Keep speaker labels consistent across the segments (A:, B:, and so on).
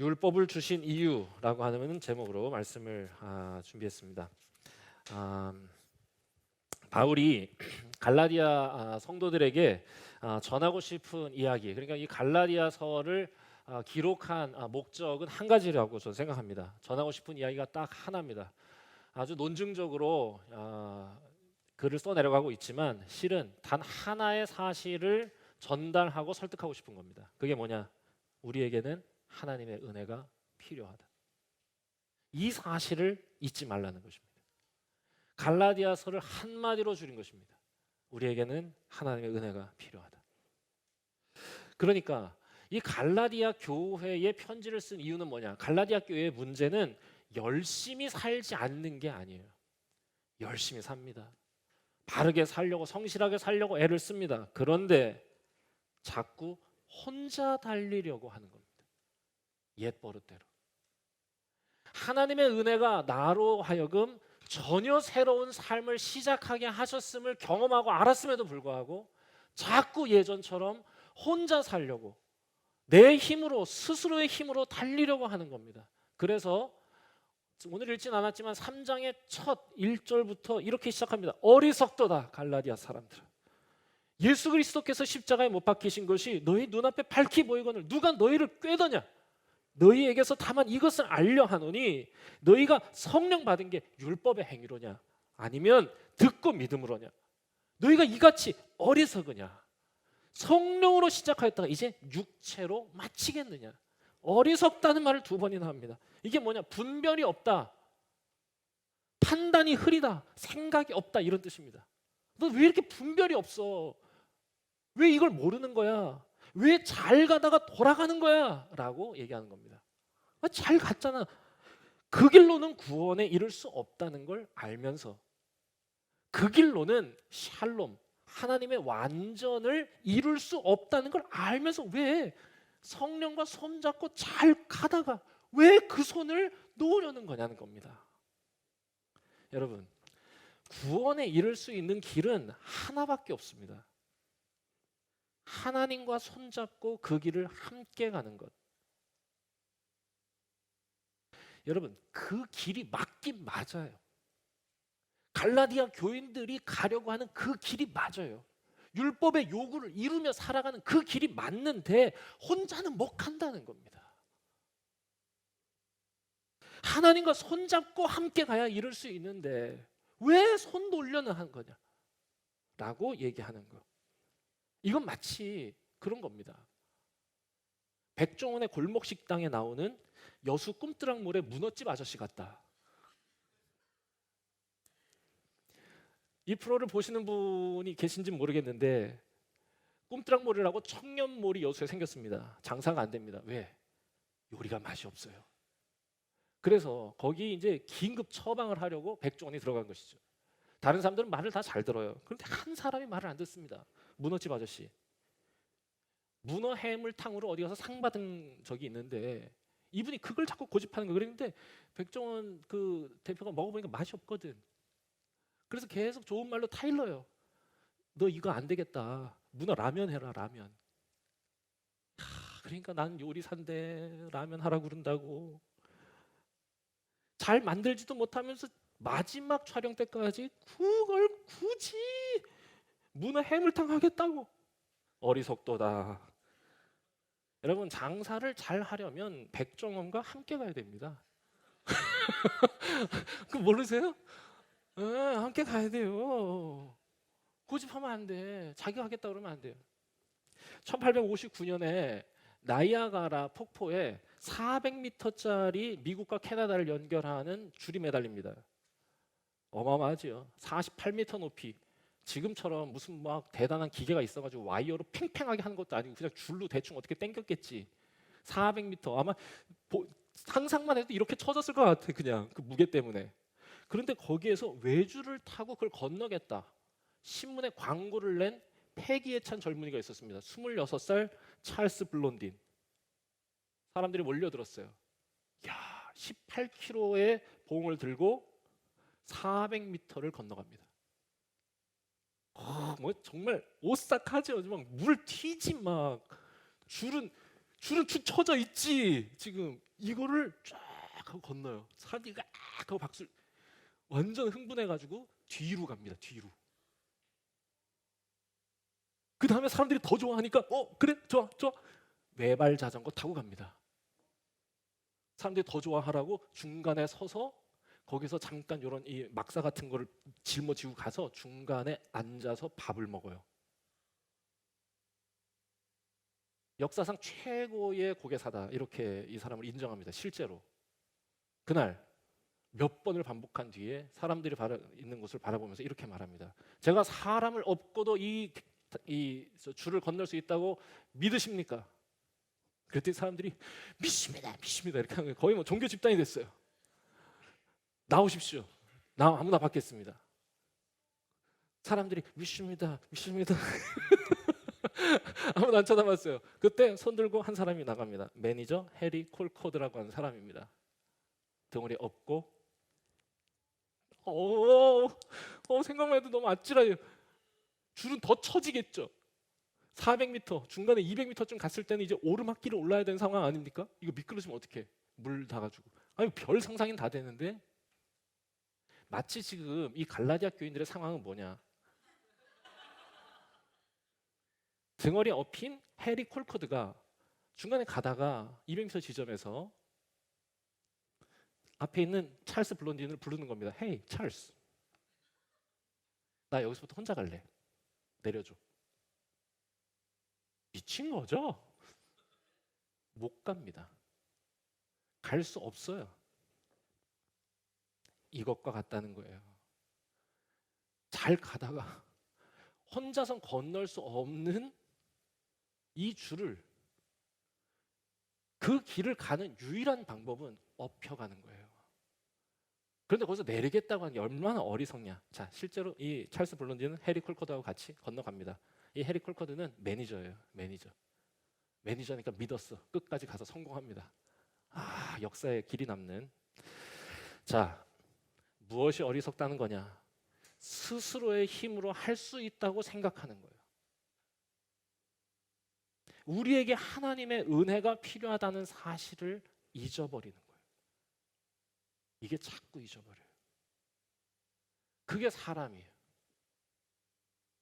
A: 율법을 주신 이유라고 하는 제목으로 말씀을 준비했습니다. 바울이 갈라디아 성도들에게 전하고 싶은 이야기, 그러니까 이 갈라디아서를 기록한 목적은 한 가지라고 저는 생각합니다. 전하고 싶은 이야기가 딱 하나입니다. 아주 논증적으로 글을 써내려가고 있지만 실은 단 하나의 사실을 전달하고 설득하고 싶은 겁니다. 그게 뭐냐? 우리에게는 하나님의 은혜가 필요하다. 이 사실을 잊지 말라는 것입니다. 갈라디아서를 한마디로 줄인 것입니다. 우리에게는 하나님의 은혜가 필요하다. 그러니까 이 갈라디아 교회에 편지를 쓴 이유는 뭐냐? 갈라디아 교회의 문제는 열심히 살지 않는 게 아니에요. 열심히 삽니다. 바르게 살려고, 성실하게 살려고 애를 씁니다. 그런데 자꾸 혼자 달리려고 하는 겁니다. 옛 버릇대로. 하나님의 은혜가 나로 하여금 전혀 새로운 삶을 시작하게 하셨음을 경험하고 알았음에도 불구하고 자꾸 예전처럼 혼자 살려고, 내 힘으로, 스스로의 힘으로 달리려고 하는 겁니다. 그래서 오늘 읽진 않았지만 3장의 첫 1절부터 이렇게 시작합니다. 어리석도다 갈라디아 사람들아, 예수 그리스도께서 십자가에 못 박히신 것이 너희 눈앞에 밝히 보이거늘 누가 너희를 꾀더냐? 너희에게서 다만 이것을 알려 하노니 너희가 성령 받은 게 율법의 행위로냐 아니면 듣고 믿음으로냐? 너희가 이같이 어리석으냐? 성령으로 시작하였다가 이제 육체로 마치겠느냐? 어리석다는 말을 2번이나 합니다. 이게 뭐냐? 분별이 없다, 판단이 흐리다, 생각이 없다, 이런 뜻입니다. 너 왜 이렇게 분별이 없어? 왜 이걸 모르는 거야? 왜 잘 가다가 돌아가는 거야? 라고 얘기하는 겁니다. 잘 갔잖아. 그 길로는 구원에 이를 수 없다는 걸 알면서, 그 길로는 샬롬, 하나님의 완전을 이룰 수 없다는 걸 알면서 왜 성령과 손잡고 잘 가다가 왜 그 손을 놓으려는 거냐는 겁니다. 여러분, 구원에 이를 수 있는 길은 하나밖에 없습니다. 하나님과 손잡고 그 길을 함께 가는 것. 여러분, 그 길이 맞긴 맞아요. 갈라디아 교인들이 가려고 하는 그 길이 맞아요. 율법의 요구를 이루며 살아가는 그 길이 맞는데 혼자는 못 간다는 겁니다. 하나님과 손잡고 함께 가야 이룰 수 있는데 왜 손 놓으려는 하는 거냐? 라고 얘기하는 거. 이건 마치 그런 겁니다. 백종원의 골목 식당에 나오는 여수 꿈뜨락몰의 문어집 아저씨 같다. 이 프로를 보시는 분이 계신지는 모르겠는데 꿈뜨락몰이라고 청년몰이 여수에 생겼습니다. 장사가 안 됩니다. 왜? 요리가 맛이 없어요. 그래서 거기 이제 긴급 처방을 하려고 백종원이 들어간 것이죠. 다른 사람들은 말을 다 잘 들어요. 그런데 한 사람이 말을 안 듣습니다. 문어집 아저씨. 문어 해물탕으로 어디 가서 상 받은 적이 있는데 이분이 그걸 자꾸 고집하는 거예요. 그랬는데 백종원 그 대표가 먹어보니까 맛이 없거든. 그래서 계속 좋은 말로 타일러요. 너 이거 안 되겠다. 문어 라면 해라, 라면. 그러니까 난 요리사인데 라면 하라고 그런다고. 잘 만들지도 못하면서 마지막 촬영 때까지 그걸 굳이 문어 해물탕 하겠다고. 어리석도다. 여러분, 장사를 잘 하려면 백종원과 함께 가야 됩니다. 그 모르세요? 네, 함께 가야 돼요. 고집하면 안 돼. 자기가 하겠다 그러면 안 돼요. 1859년에 나이아가라 폭포에 400m짜리 미국과 캐나다를 연결하는 줄이 매달립니다. 어마어마하죠. 48m 높이. 지금처럼 무슨 막 대단한 기계가 있어가지고 와이어로 팽팽하게 하는 것도 아니고 그냥 줄로 대충 어떻게 당겼겠지. 400m 아마 상상만 해도 이렇게 쳐졌을 것 같아. 그냥 그 무게 때문에. 그런데 거기에서 외주를 타고 그걸 건너겠다. 신문에 광고를 낸 패기에 찬 젊은이가 있었습니다. 26살 찰스 블론딘. 사람들이 몰려들었어요. 야, 18kg의 봉을 들고 400m를 건너갑니다. 뭐 정말 오싹하죠. 막 물 튀지 막. 줄은 줄은 축 처져 있지. 지금 이거를 쫙 하고 건너요. 사람들이 쫙 하고 박수, 완전 흥분해가지고 뒤로 갑니다. 뒤로. 그 다음에 사람들이 더 좋아하니까 그래 좋아 좋아, 외발 자전거 타고 갑니다. 사람들이 더 좋아하라고 중간에 서서 거기서 잠깐 이런 이 막사 같은 거를 짊어지고 가서 중간에 앉아서 밥을 먹어요. 역사상 최고의 고개사다, 이렇게 이 사람을 인정합니다. 실제로 그날 몇 번을 반복한 뒤에 사람들이 있는 곳을 바라보면서 이렇게 말합니다. 제가 사람을 업고도 이 줄을 건널 수 있다고 믿으십니까? 그랬더니 사람들이 믿습니다, 믿습니다 이렇게 하는 거예요. 거의 뭐 종교 집단이 됐어요. 나오십시오. 나 아무나 받겠습니다. 사람들이 믿습니다, 믿습니다. 아무도 안 쳐다봤어요. 그때 손 들고 한 사람이 나갑니다. 매니저 해리 콜코드라고 하는 사람입니다. 덩어리 업고 생각만 해도 너무 아찔해요. 줄은 더 처지겠죠. 400m, 중간에 200m쯤 갔을 때는 이제 오르막길을 올라야 되는 상황 아닙니까? 이거 미끄러지면 어떡해? 물 닿아가지고. 아니 별 상상이 다 되는데, 마치 지금 이 갈라디아 교인들의 상황은 뭐냐? 등어리 업힌 해리 콜코드가 중간에 가다가 200m 지점에서 앞에 있는 찰스 블론딘을 부르는 겁니다. 헤이 찰스, 나 여기서부터 혼자 갈래. 내려줘. 미친 거죠? 못 갑니다. 갈 수 없어요. 이것과 같다는 거예요. 잘 가다가 혼자선 건널 수 없는 이 줄을, 그 길을 가는 유일한 방법은 업혀가는 거예요. 그런데 거기서 내리겠다고 하는 게 얼마나 어리석냐. 자, 실제로 이 찰스 블론디는 해리 콜코드하고 같이 건너갑니다. 이 해리 콜코드는 매니저예요. 매니저니까 믿었어. 끝까지 가서 성공합니다. 역사에 길이 남는. 자, 무엇이 어리석다는 거냐? 스스로의 힘으로 할 수 있다고 생각하는 거예요. 우리에게 하나님의 은혜가 필요하다는 사실을 잊어버리는 거예요. 이게 자꾸 잊어버려요. 그게 사람이에요.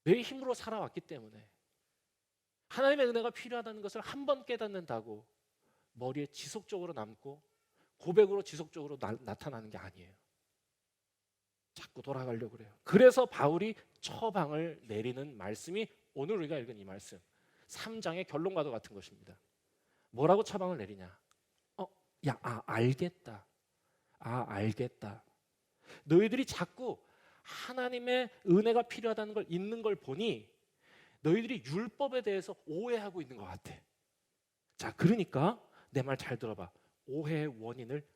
A: 내 힘으로 살아왔기 때문에 하나님의 은혜가 필요하다는 것을 한 번 깨닫는다고 머리에 지속적으로 남고 고백으로 지속적으로 나타나는 게 아니에요. 자꾸 돌아가려고 그래요. 그래서 바울이 처방을 내리는 말씀이 오늘 우리가 읽은 이 말씀 3장의 결론과도 같은 것입니다. 뭐라고 처방을 내리냐? 알겠다. 알겠다. 너희들이 자꾸 하나님의 은혜가 필요하다는 걸 잊는 걸 보니 너희들이 율법에 대해서 오해하고 있는 것 같아. 자, 그러니까 내 말 잘 들어봐. 오해의 원인을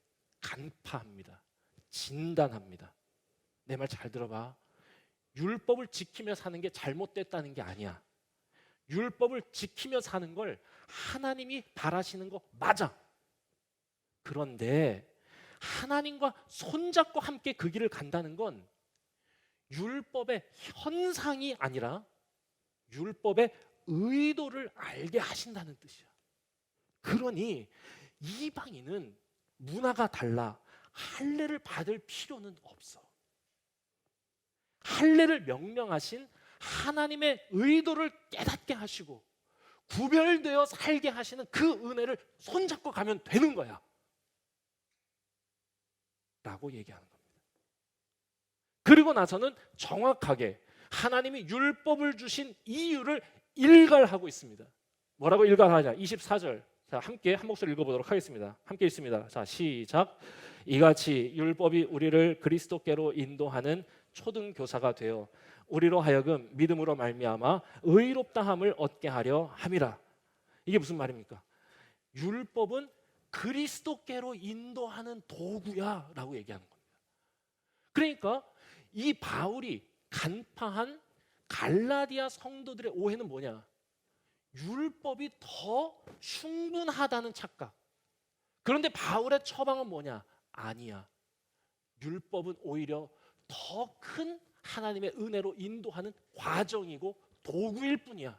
A: 간파합니다. 진단합니다. 내 말 잘 들어봐. 율법을 지키며 사는 게 잘못됐다는 게 아니야. 율법을 지키며 사는 걸 하나님이 바라시는 거 맞아. 그런데 하나님과 손잡고 함께 그 길을 간다는 건 율법의 현상이 아니라 율법의 의도를 알게 하신다는 뜻이야. 그러니 이방인은 문화가 달라 할례를 받을 필요는 없어. 할례를 명령하신 하나님의 의도를 깨닫게 하시고 구별되어 살게 하시는 그 은혜를 손잡고 가면 되는 거야 라고 얘기하는 겁니다. 그리고 나서는 정확하게 하나님이 율법을 주신 이유를 일갈하고 있습니다. 뭐라고 일갈하냐? 24절. 자, 함께 한 목소리 읽어보도록 하겠습니다. 함께 읽습니다. 자, 시작. 이같이 율법이 우리를 그리스도께로 인도하는 초등교사가 되어 우리로 하여금 믿음으로 말미암아 의롭다함을 얻게 하려 함이라. 이게 무슨 말입니까? 율법은 그리스도께로 인도하는 도구야 라고 얘기하는 겁니다. 그러니까 이 바울이 간파한 갈라디아 성도들의 오해는 뭐냐? 율법이 더 충분하다는 착각. 그런데 바울의 처방은 뭐냐? 아니야. 율법은 오히려 더 큰 하나님의 은혜로 인도하는 과정이고 도구일 뿐이야.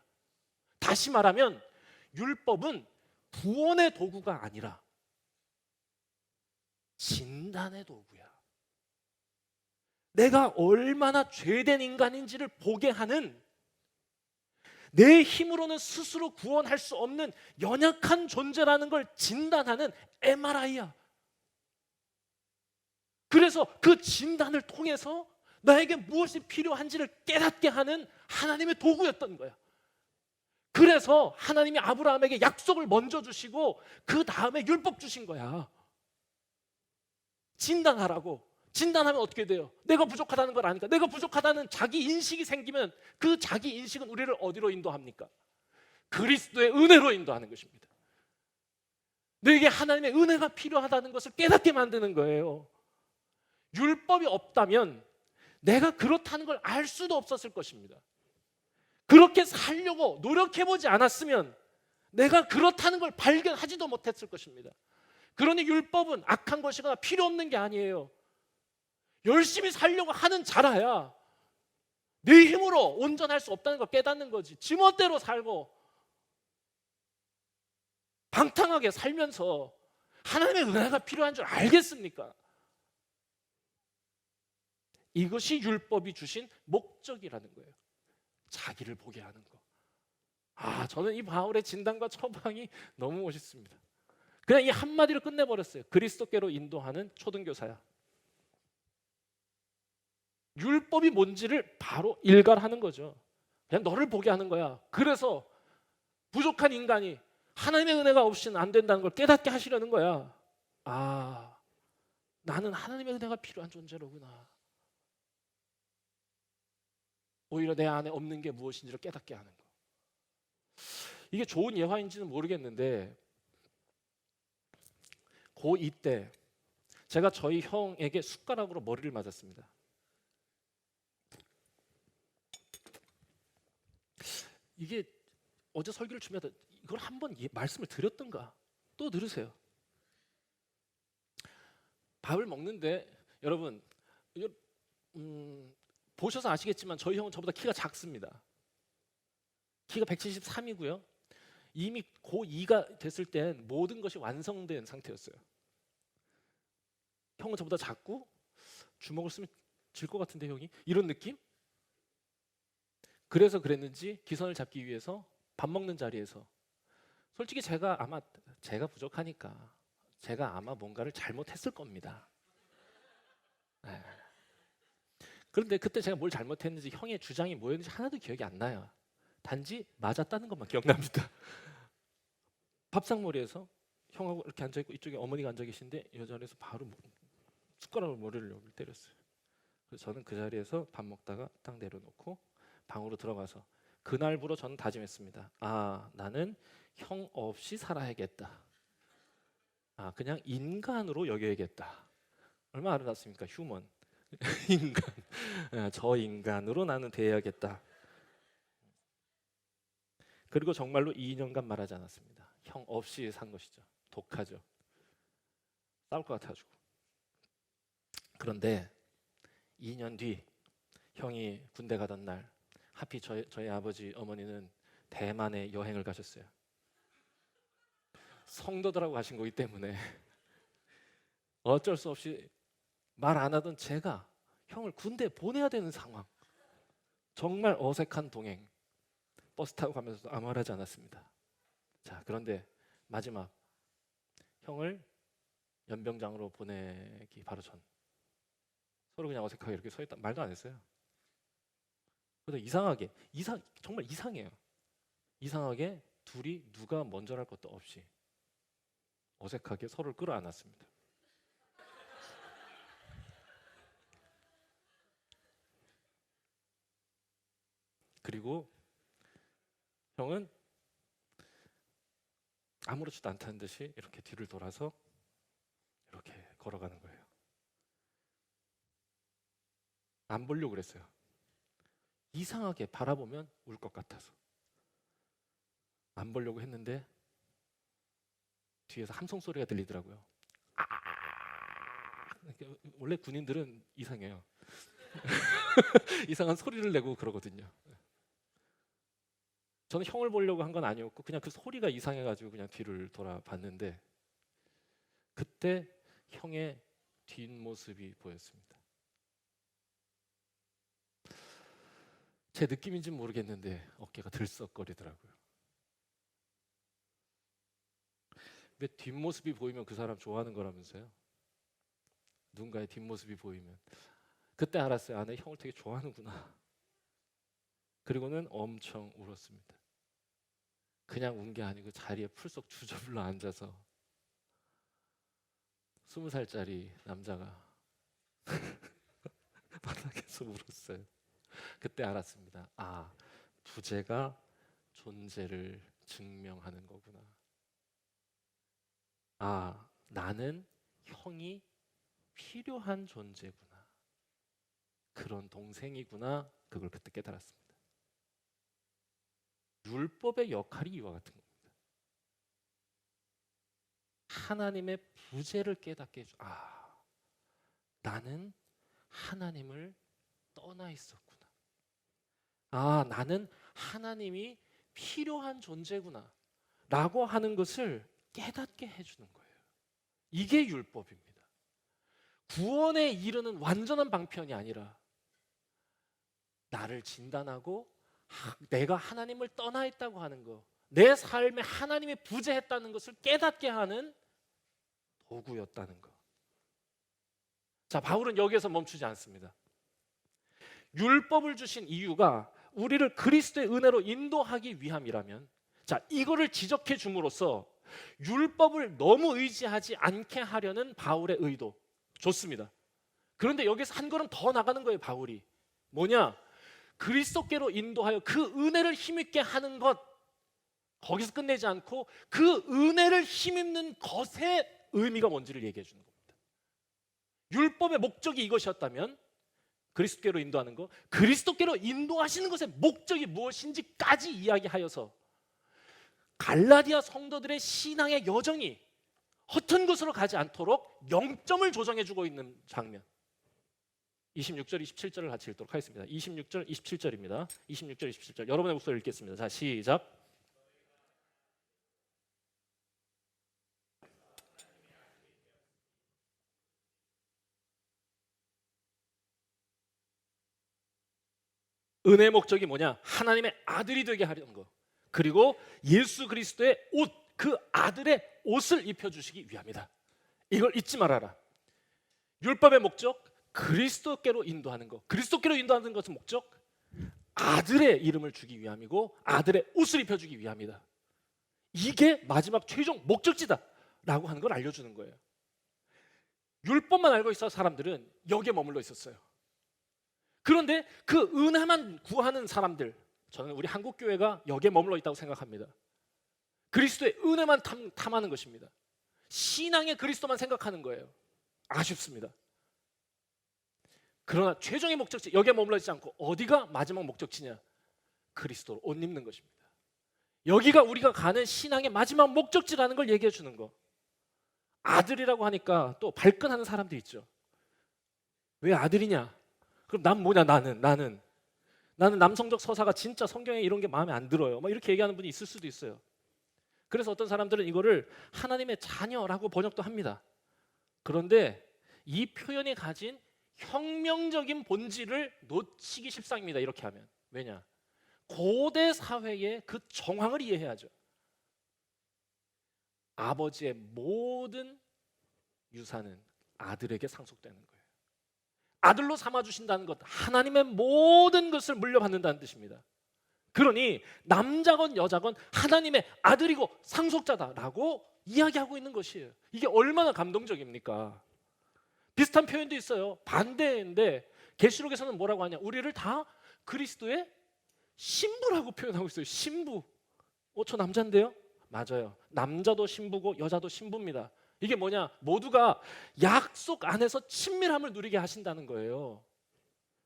A: 다시 말하면 율법은 구원의 도구가 아니라 진단의 도구야. 내가 얼마나 죄된 인간인지를 보게 하는, 내 힘으로는 스스로 구원할 수 없는 연약한 존재라는 걸 진단하는 MRI야. 그래서 그 진단을 통해서 나에게 무엇이 필요한지를 깨닫게 하는 하나님의 도구였던 거야. 그래서 하나님이 아브라함에게 약속을 먼저 주시고 그 다음에 율법 주신 거야. 진단하라고. 진단하면 어떻게 돼요? 내가 부족하다는 걸 아니까. 내가 부족하다는 자기 인식이 생기면 그 자기 인식은 우리를 어디로 인도합니까? 그리스도의 은혜로 인도하는 것입니다. 너에게 하나님의 은혜가 필요하다는 것을 깨닫게 만드는 거예요. 율법이 없다면 내가 그렇다는 걸 알 수도 없었을 것입니다. 그렇게 살려고 노력해보지 않았으면 내가 그렇다는 걸 발견하지도 못했을 것입니다. 그러니 율법은 악한 것이거나 필요 없는 게 아니에요. 열심히 살려고 하는 자라야 내 힘으로 온전할 수 없다는 걸 깨닫는 거지. 지멋대로 살고 방탕하게 살면서 하나님의 은혜가 필요한 줄 알겠습니까? 이것이 율법이 주신 목적이라는 거예요. 자기를 보게 하는 거. 저는 이 바울의 진단과 처방이 너무 멋있습니다. 그냥 이 한마디로 끝내버렸어요. 그리스도께로 인도하는 초등교사야. 율법이 뭔지를 바로 일갈하는 거죠. 그냥 너를 보게 하는 거야. 그래서 부족한 인간이 하나님의 은혜가 없이는 안 된다는 걸 깨닫게 하시려는 거야. 나는 하나님의 은혜가 필요한 존재로구나. 오히려 내 안에 없는 게 무엇인지를 깨닫게 하는 거. 이게 좋은 예화인지는 모르겠는데 고2 때 제가 저희 형에게 숟가락으로 머리를 맞았습니다. 이게 어제 설교를 준비하다 이걸 한번 말씀을 드렸던가 또 들으세요. 밥을 먹는데 여러분 보셔서 아시겠지만 저희 형은 저보다 키가 작습니다. 키가 173이고요. 이미 고2가 됐을 땐 모든 것이 완성된 상태였어요. 형은 저보다 작고 주먹을 쓰면 질 것 같은데 형이? 이런 느낌? 그래서 그랬는지 기선을 잡기 위해서 밥 먹는 자리에서 솔직히 제가 부족하니까 제가 아마 뭔가를 잘못했을 겁니다. 그런데 그때 제가 뭘 잘못했는지 형의 주장이 뭐였는지 하나도 기억이 안 나요. 단지 맞았다는 것만 기억납니다. 밥상머리에서 형하고 이렇게 앉아있고 이쪽에 어머니가 앉아 계신데 이 자리에서 바로 숟가락으로 머리를 여기 때렸어요. 그래서 저는 그 자리에서 밥 먹다가 딱 내려놓고 방으로 들어가서 그날부로 저는 다짐했습니다. 나는 형 없이 살아야겠다. 그냥 인간으로 여겨야겠다. 얼마나 아름답습니까? 휴먼. 인간. 저 인간으로 나는 대해야겠다. 그리고 정말로 2년간 말하지 않았습니다. 형 없이 산 것이죠. 독하죠. 싸울 것 같아가지고. 그런데 2년 뒤 형이 군대 가던 날 하필 저희 아버지 어머니는 대만에 여행을 가셨어요. 성도들하고 가신 거기 때문에 어쩔 수 없이 말 안 하던 제가 형을 군대에 보내야 되는 상황. 정말 어색한 동행. 버스 타고 가면서도 아무 말 하지 않았습니다. 자, 그런데 마지막 형을 연병장으로 보내기 바로 전 서로 그냥 어색하게 이렇게 서 있다 말도 안 했어요. 근데 정말 이상해요. 이상하게 둘이 누가 먼저랄 것도 없이 어색하게 서로를 끌어안았습니다. 그리고 형은 아무렇지도 않다는 듯이 이렇게 뒤를 돌아서 이렇게 걸어가는 거예요. 안 보려고 그랬어요. 이상하게 바라보면 울 것 같아서 안 보려고 했는데 뒤에서 함성 소리가 들리더라고요. 원래 군인들은 이상해요. 이상한 소리를 내고 그러거든요. 저는 형을 보려고 한 건 아니었고 그냥 그 소리가 이상해가지고 그냥 뒤를 돌아봤는데 그때 형의 뒷모습이 보였습니다. 제 느낌인지는 모르겠는데 어깨가 들썩거리더라고요. 왜 뒷모습이 보이면 그 사람 좋아하는 거라면서요? 누군가의 뒷모습이 보이면. 그때 알았어요. 아, 내 형을 되게 좋아하는구나. 그리고는 엄청 울었습니다. 그냥 운 게 아니고 자리에 풀썩 주저불러 앉아서 20살짜리 남자가 바닥에서 울었어요. 그때 알았습니다. 아, 부재가 존재를 증명하는 거구나. 아, 나는 형이 필요한 존재구나. 그런 동생이구나. 그걸 그때 깨달았습니다. 율법의 역할이 이와 같은 겁니다. 하나님의 부재를 깨닫게 해줘. 아, 나는 하나님을 떠나 있었구나. 아, 나는 하나님이 필요한 존재구나 라고 하는 것을 깨닫게 해주는 거예요. 이게 율법입니다. 구원에 이르는 완전한 방편이 아니라 나를 진단하고 내가 하나님을 떠나 있다고 하는 거, 내 삶에 하나님이 부재했다는 것을 깨닫게 하는 도구였다는 거. 자, 바울은 여기에서 멈추지 않습니다. 율법을 주신 이유가 우리를 그리스도의 은혜로 인도하기 위함이라면, 자, 이거를 지적해 줌으로써 율법을 너무 의지하지 않게 하려는 바울의 의도 좋습니다. 그런데 여기서 한 걸음 더 나가는 거예요. 바울이 뭐냐? 그리스도께로 인도하여 그 은혜를 힘있게 하는 것, 거기서 끝내지 않고 그 은혜를 힘입는 것의 의미가 뭔지를 얘기해 주는 겁니다. 율법의 목적이 이것이었다면 그리스도께로 인도하는 것, 그리스도께로 인도하시는 것의 목적이 무엇인지까지 이야기하여서 갈라디아 성도들의 신앙의 여정이 허튼 곳으로 가지 않도록 0점을 조정해 주고 있는 장면. 26절, 27절을 같이 읽도록 하겠습니다. 26절, 27절입니다. 26절, 27절. 여러분의 목소리 읽겠습니다. 자, 시작. 은혜의 목적이 뭐냐? 하나님의 아들이 되게 하려는 거. 그리고 예수 그리스도의 옷, 그 아들의 옷을 입혀주시기 위함이다. 이걸 잊지 말아라. 율법의 목적, 그리스도께로 인도하는 것. 그리스도께로 인도하는 것은 목적, 아들의 이름을 주기 위함이고 아들의 옷을 입혀주기 위함이다. 이게 마지막 최종 목적지다 라고 하는 걸 알려주는 거예요. 율법만 알고 있어 사람들은 여기에 머물러 있었어요. 그런데 그 은혜만 구하는 사람들, 저는 우리 한국교회가 여기에 머물러 있다고 생각합니다. 그리스도의 은혜만 탐하는 것입니다. 신앙의 그리스도만 생각하는 거예요. 아쉽습니다. 그러나 최종의 목적지, 여기에 머물러 있지 않고 어디가 마지막 목적지냐? 그리스도로 옷 입는 것입니다. 여기가 우리가 가는 신앙의 마지막 목적지라는 걸 얘기해 주는 거. 아들이라고 하니까 또 발끈하는 사람도 있죠. 왜 아들이냐? 그럼 난 뭐냐? 나는 남성적 서사가 진짜 성경에 이런 게 마음에 안 들어요. 막 이렇게 얘기하는 분이 있을 수도 있어요. 그래서 어떤 사람들은 이거를 하나님의 자녀라고 번역도 합니다. 그런데 이 표현이 가진 혁명적인 본질을 놓치기 십상입니다. 이렇게 하면. 왜냐? 고대 사회의 그 정황을 이해해야죠. 아버지의 모든 유산은 아들에게 상속되는 거예요. 아들로 삼아주신다는 것, 하나님의 모든 것을 물려받는다는 뜻입니다. 그러니 남자건 여자건 하나님의 아들이고 상속자다라고 이야기하고 있는 것이에요. 이게 얼마나 감동적입니까? 비슷한 표현도 있어요. 반대인데 계시록에서는 뭐라고 하냐? 우리를 다 그리스도의 신부라고 표현하고 있어요. 신부. 저 남자인데요? 맞아요. 남자도 신부고 여자도 신부입니다. 이게 뭐냐? 모두가 약속 안에서 친밀함을 누리게 하신다는 거예요.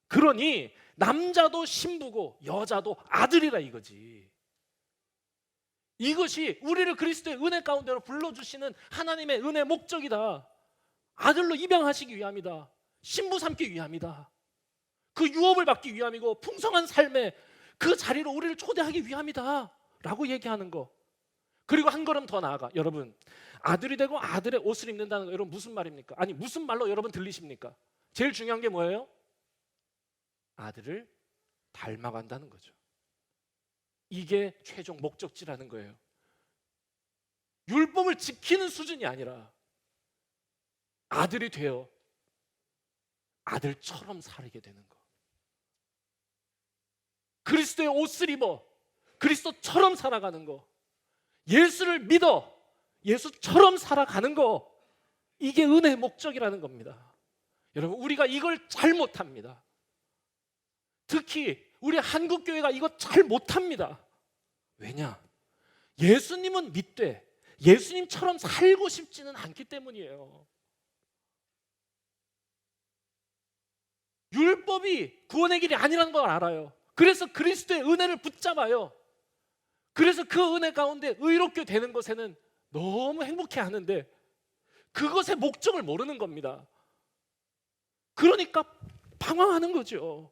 A: 그러니 남자도 신부고 여자도 아들이라 이거지. 이것이 우리를 그리스도의 은혜 가운데로 불러주시는 하나님의 은혜의 목적이다. 아들로 입양하시기 위함이다. 신부 삼기 위함이다. 그 유업을 받기 위함이고 풍성한 삶의 그 자리로 우리를 초대하기 위함이다 라고 얘기하는 거. 그리고 한 걸음 더 나아가, 여러분, 아들이 되고 아들의 옷을 입는다는 거, 여러분 무슨 말입니까? 아니, 무슨 말로 여러분 들리십니까? 제일 중요한 게 뭐예요? 아들을 닮아간다는 거죠. 이게 최종 목적지라는 거예요. 율법을 지키는 수준이 아니라 아들이 되어 아들처럼 살게 되는 거. 그리스도의 옷을 입어 그리스도처럼 살아가는 거. 예수를 믿어 예수처럼 살아가는 거. 이게 은혜의 목적이라는 겁니다. 여러분, 우리가 이걸 잘 못합니다. 특히 우리 한국교회가 이거 잘 못합니다. 왜냐? 예수님은 믿되 예수님처럼 살고 싶지는 않기 때문이에요. 율법이 구원의 길이 아니라는 걸 알아요. 그래서 그리스도의 은혜를 붙잡아요. 그래서 그 은혜 가운데 의롭게 되는 것에는 너무 행복해 하는데 그것의 목적을 모르는 겁니다. 그러니까 방황하는 거죠.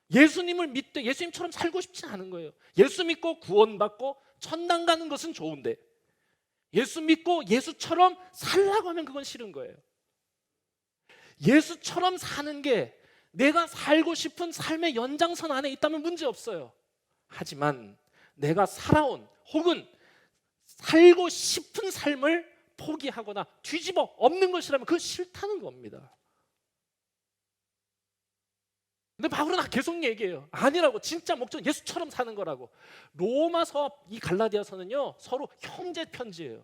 A: 예수님을 믿되 예수님처럼 살고 싶지 않은 거예요. 예수 믿고 구원받고 천당 가는 것은 좋은데 예수 믿고 예수처럼 살라고 하면 그건 싫은 거예요. 예수처럼 사는 게 내가 살고 싶은 삶의 연장선 안에 있다면 문제 없어요. 하지만 내가 살아온 혹은 살고 싶은 삶을 포기하거나 뒤집어 엎는 것이라면 그건 싫다는 겁니다. 근데 바울은 계속 얘기해요. 아니라고. 진짜 목적은 예수처럼 사는 거라고. 로마서, 이 갈라디아서는요 서로 형제 편지예요.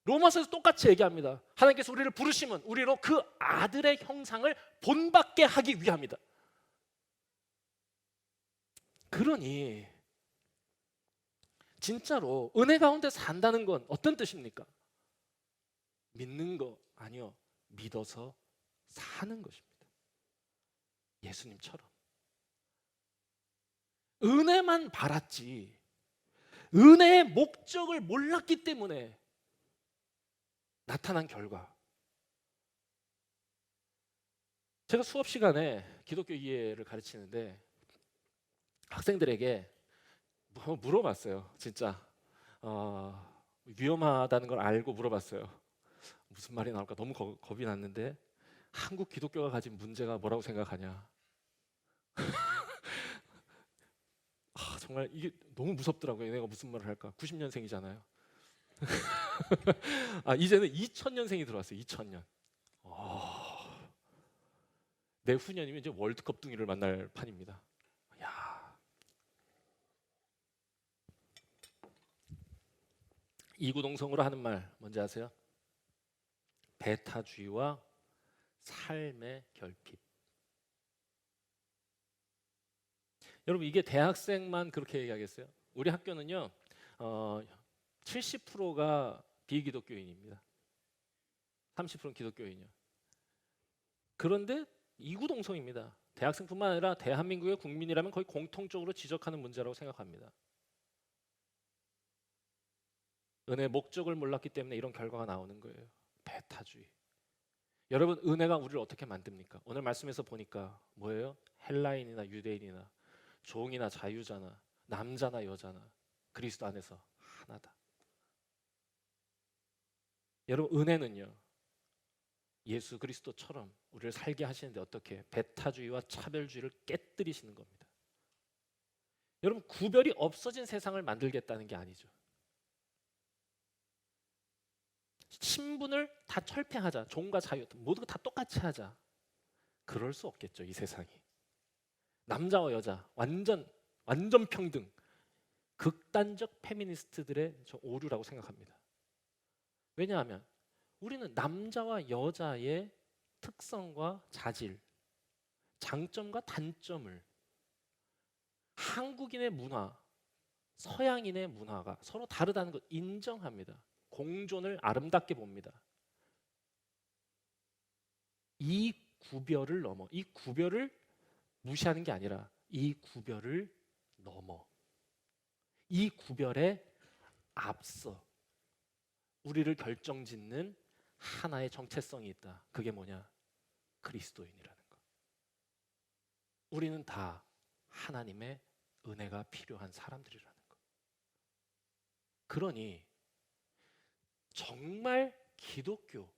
A: 로마서에서 똑같이 얘기합니다. 하나님께서 우리를 부르심은 우리로 그 아들의 형상을 본받게 하기 위함이다. 그러니 진짜로 은혜 가운데 산다는 건 어떤 뜻입니까? 믿는 거 아니요, 믿어서 사는 것입니다. 예수님처럼 은혜만 바랐지 은혜의 목적을 몰랐기 때문에 나타난 결과. 제가 수업 시간에 기독교 이해를 가르치는데 학생들에게 물어봤어요. 진짜 위험하다는 걸 알고 물어봤어요. 무슨 말이 나올까 너무 겁이 났는데, 한국 기독교가 가진 문제가 뭐라고 생각하냐. 정말 이게 너무 무섭더라고요. 내가 무슨 말을 할까. 90년생이잖아요. 이제는 2000년생이 들어왔어요. 2000년. 내후년이면 이제 월드컵 둥이를 만날 판입니다. 야. 이구동성으로 하는 말 뭔지 아세요? 배타주의와 삶의 결핍. 여러분, 이게 대학생만 그렇게 얘기하겠어요? 우리 학교는요 70%가 비기독교인입니다. 30%는 기독교인이요. 그런데 이구동성입니다. 대학생뿐만 아니라 대한민국의 국민이라면 거의 공통적으로 지적하는 문제라고 생각합니다. 은혜의 목적을 몰랐기 때문에 이런 결과가 나오는 거예요. 배타주의. 여러분, 은혜가 우리를 어떻게 만듭니까? 오늘 말씀에서 보니까 뭐예요? 헬라인이나 유대인이나 종이나 자유자나 남자나 여자나 그리스도 안에서 하나다. 여러분, 은혜는요 예수 그리스도처럼 우리를 살게 하시는데 어떻게 배타주의와 차별주의를 깨뜨리시는 겁니다. 여러분, 구별이 없어진 세상을 만들겠다는 게 아니죠. 신분을 다 철폐하자. 종과 자유 모두가 다 똑같이 하자. 그럴 수 없겠죠. 이 세상이. 남자와 여자 완전 평등. 극단적 페미니스트들의 저 오류라고 생각합니다. 왜냐하면 우리는 남자와 여자의 특성과 자질, 장점과 단점을 한국인의 문화, 서양인의 문화가 서로 다르다는 것 인정합니다. 공존을 아름답게 봅니다. 이 구별을 넘어, 이 구별을 무시하는 게 아니라 이 구별을 넘어, 이 구별에 앞서 우리를 결정짓는 하나의 정체성이 있다. 그게 뭐냐? 그리스도인이라는 것. 우리는 다 하나님의 은혜가 필요한 사람들이라는 것. 그러니 정말 기독교,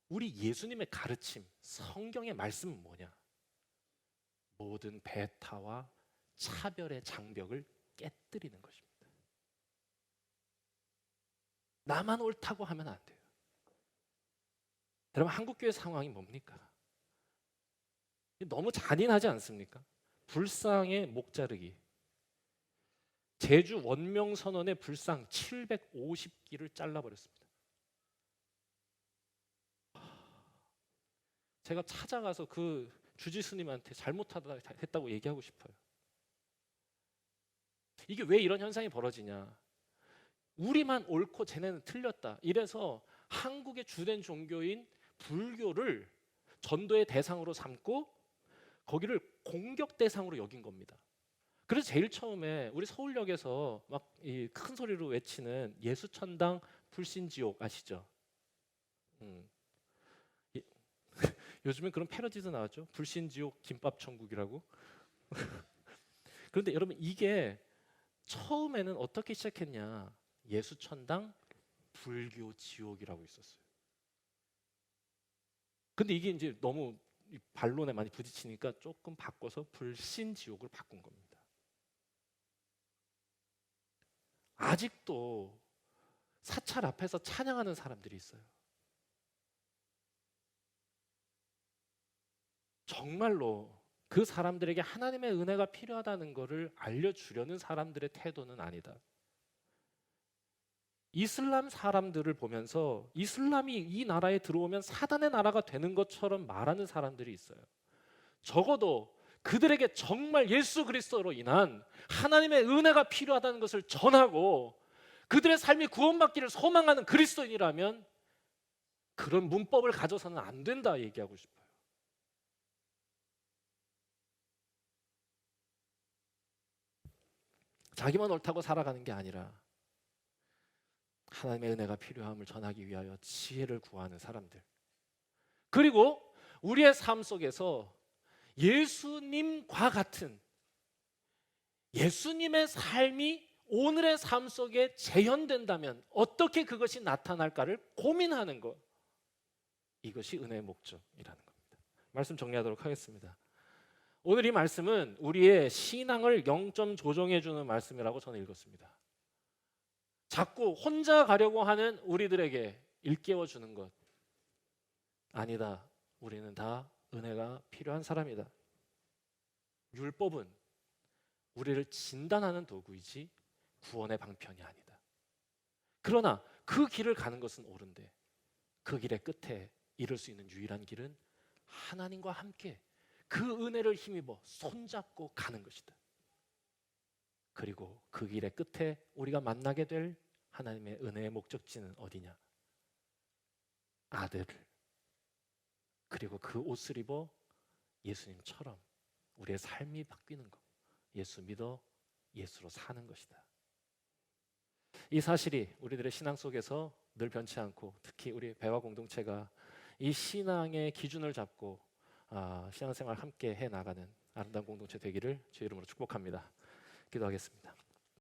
A: 우리 예수님의 가르침, 성경의 말씀은 뭐냐? 모든 배타와 차별의 장벽을 깨뜨리는 것입니다. 나만 옳다고 하면 안 돼요. 여러분, 한국교회 상황이 뭡니까? 너무 잔인하지 않습니까? 불상의 목 자르기. 제주 원명선언의 불상 750기를 잘라버렸습니다. 제가 찾아가서 그 주지스님한테 잘못했다고 얘기하고 싶어요. 이게 왜 이런 현상이 벌어지냐? 우리만 옳고 쟤네는 틀렸다. 이래서 한국의 주된 종교인 불교를 전도의 대상으로 삼고 거기를 공격 대상으로 여긴 겁니다. 그래서 제일 처음에 우리 서울역에서 막 이 큰 소리로 외치는 예수천당 불신지옥 아시죠? 요즘엔 그런 패러디도 나왔죠. 불신지옥 김밥천국이라고. 그런데 여러분, 이게 처음에는 어떻게 시작했냐? 예수천당 불교지옥이라고 있었어요. 근데 이게 이제 너무 반론에 많이 부딪히니까 조금 바꿔서 불신지옥으로 바꾼 겁니다. 아직도 사찰 앞에서 찬양하는 사람들이 있어요. 정말로 그 사람들에게 하나님의 은혜가 필요하다는 것을 알려주려는 사람들의 태도는 아니다. 이슬람 사람들을 보면서 이슬람이 이 나라에 들어오면 사단의 나라가 되는 것처럼 말하는 사람들이 있어요. 적어도 그들에게 정말 예수 그리스도로 인한 하나님의 은혜가 필요하다는 것을 전하고 그들의 삶이 구원받기를 소망하는 그리스도인이라면 그런 문법을 가져서는 안 된다 얘기하고 싶어요. 자기만 옳다고 살아가는 게 아니라 하나님의 은혜가 필요함을 전하기 위하여 지혜를 구하는 사람들, 그리고 우리의 삶 속에서 예수님과 같은 예수님의 삶이 오늘의 삶 속에 재현된다면 어떻게 그것이 나타날까를 고민하는 것, 이것이 은혜의 목적이라는 겁니다. 말씀 정리하도록 하겠습니다. 오늘 이 말씀은 우리의 신앙을 0점 조정해주는 말씀이라고 저는 읽었습니다. 자꾸 혼자 가려고 하는 우리들에게 일깨워주는 것, 아니다, 우리는 다 은혜가 필요한 사람이다. 율법은 우리를 진단하는 도구이지 구원의 방편이 아니다. 그러나 그 길을 가는 것은 옳은데 그 길의 끝에 이룰 수 있는 유일한 길은 하나님과 함께 그 은혜를 힘입어 손잡고 가는 것이다. 그리고 그 길의 끝에 우리가 만나게 될 하나님의 은혜의 목적지는 어디냐? 아들, 그리고 그 옷을 입어 예수님처럼 우리의 삶이 바뀌는 것, 예수 믿어 예수로 사는 것이다. 이 사실이 우리들의 신앙 속에서 늘 변치 않고, 특히 우리 배화 공동체가 이 신앙의 기준을 잡고 신앙생활 함께 해나가는 아름다운 공동체 되기를 주의 이름으로 축복합니다. 기도하겠습니다.